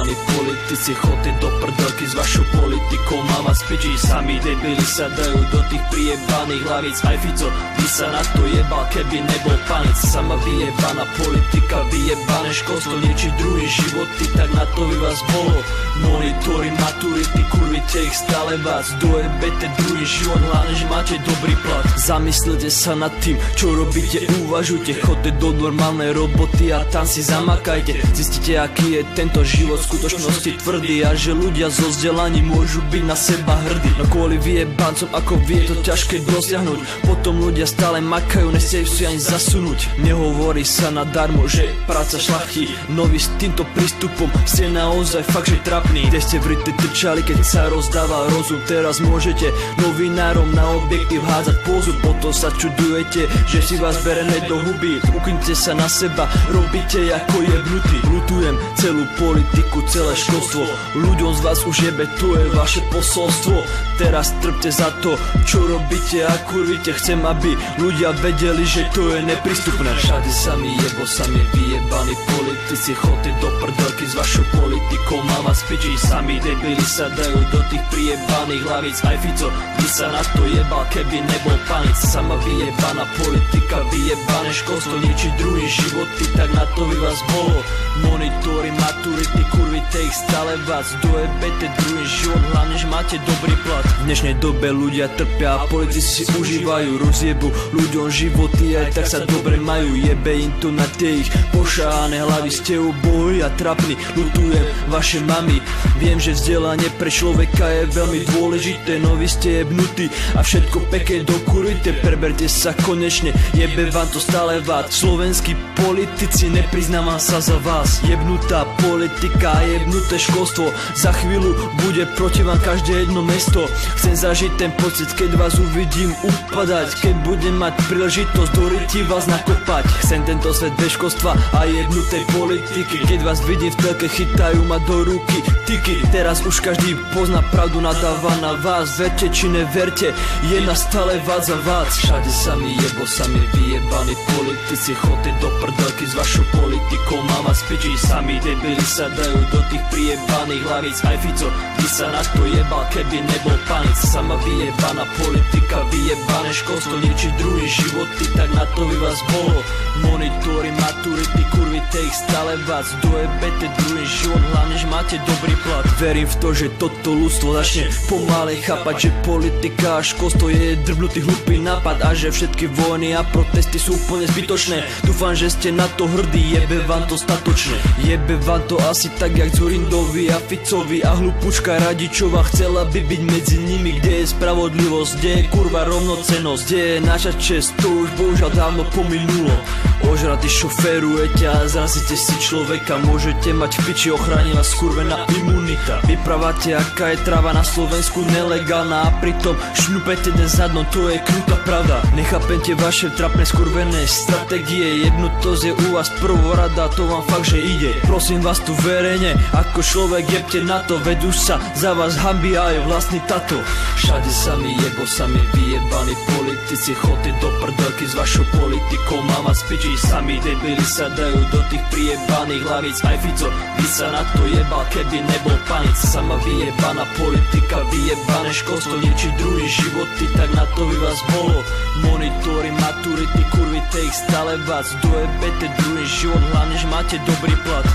vyjebani politici, chodte do prdelky s vašou politikou, mám vás piči, sami debili sa dajú do tých prijebaných hlavíc. Aj Fico by sa na to jebal, keby nebol panic. Sama vyjebaná politika, vyjebané školstvo, ničiť druhý životy, tak na to by vás bolo. Monitory, maturity, kurvite ich stále vás, dojebete druhý život, hlavne, že máte dobrý plat. Zamyslite sa nad tým, čo robíte, uvažujte, chodte do normálnej roboty a tam si zamakajte. Zistite, aký je tento život v skutočnosti tvrdý a že ľudia so vzdelaním môžu byť na seba hrdí. No kvôli vyjebancom ako vy je to ťažké dosiahnuť, potom ľudia stále makajú, nechcejú si ani zasunúť. Nehovorí sa nadarmo, že práca šľachí, noví s týmto prístupom ste naozaj fakt, že trapní. Kde ste v rite trčali, keď sa rozdával rozum, teraz môžete novinárom na objektív hádzať pózu, potom sa čudujete, že si vás berené do huby. Uknite sa na seba, robíte ako jebnutí. Lutujem celú politiku, celé školstvo, ľuďom z vás už jebe, to je vaše posolstvo. Teraz trpte za to, čo robíte a kurvíte. Chcem, aby ľudia vedeli, že to je neprístupné. Všade sami jebo, sami vyjebani politici, chodte do prdelky s vašou politikou, mám vás piči, sami debili sa dajú do tých prijebaných hlavíc. Aj Fico by sa na to jebal, keby nebol panic. Sama vyjebaná politika, vyjebané školstvo, ničiť druhý životy, tak na to by vás bolo. Monitory, maturity, kurvite ich stále vás, dojebete druhý život, hlavne, že máte dobrý plat. V dnešnej dobe ľudia trpia a politici si užívajú, rozjebu ľuďom životy, aj tak sa dobre majú, jebe im to na tie ich pošáhané hlavy. Ste ubohí a trapní, lutujem vaše mami. Viem, že vzdelanie pre človeka je veľmi dôležité, no vy ste jebnutí a všetko pekne dokurujte, preberte sa konečne, jebe vám to stále vád. Slovenskí politici, nepriznávam sa za vás. Jebnutá politika a jebnuté školstvo, za chvíľu bude proti vám každé jedno mesto. Chcem zažiť ten pocit, keď vás uvidím upadať, keď budem mať príležitosť do ryti vás nakopať. Chcem tento svet bez školstva a jebnutej politiky, keď vás vidím v telke, chytajú ma do ruky tyky. Teraz už každý pozná pravdu, nadáva na vás, verte či neverte, je na stále vás za vás. Všade sami jebo, sami vyjebani politici, chodte do prdelky s vašou politikou, mám vás piči, sami debili sa dajú do tých prijebaných hlavíc. Aj Fico by sa na to jebal, keby nebol panic. Sama vyjebaná politika, vyjebané školstvo, ničiť druhý životy, tak na to by vás bolo. Monitory, maturity, kurvite ich stále vás, dojebete druhý život, hlavne, že máte dobrý plat. Verím v to, že toto ľudstvo začne pomalej chápať, že politika a školstvo je drbnutý hlupý nápad a že všetky vojny a protesty sú úplne zbytočné. Dúfam, že ste na to hrdí, jebe vám to statočne. Jebe vám to asi tak, jak Dzurindovi a Ficovi a hlupučka Radičová chcela by byť medzi nimi. Kde je spravodlivosť, kde je kurva rovnocennosť, kde je naša česť, to už bohužiaľ dávno pominulo. Ožratí šoférujete a zrazíte si človeka, môžete mať v piči, ochráni vás skurvená imunita. Vyprávate, aká je tráva na Slovensku nelegálna a pritom šľupete dnes za dno, to je krutá pravda. Nechápete vaše trapné skurvené stratégie, jebnutosť je u vás prvorada, to vám fakt, že ide. Prosím vás tu verejne, ako človek jebte na to, vedú sa za vás hanbí a je vlastný tato. Všade sami jebo, sami vyjebani politici, chodte do prdelky s vašou politikou, mám vás piči, sami debili sa dajú do tých prijebaných hlavíc. Aj Fico by sa na to jebal, keby nebol panic. Sama vyjebaná politika, vyjebané školstvo, ničiť druhý životy, tak na to by vás bolo. Monitory, maturity, kurvite ich stále vás, dojebete druhý život, hlavne, že máte dobrý plat.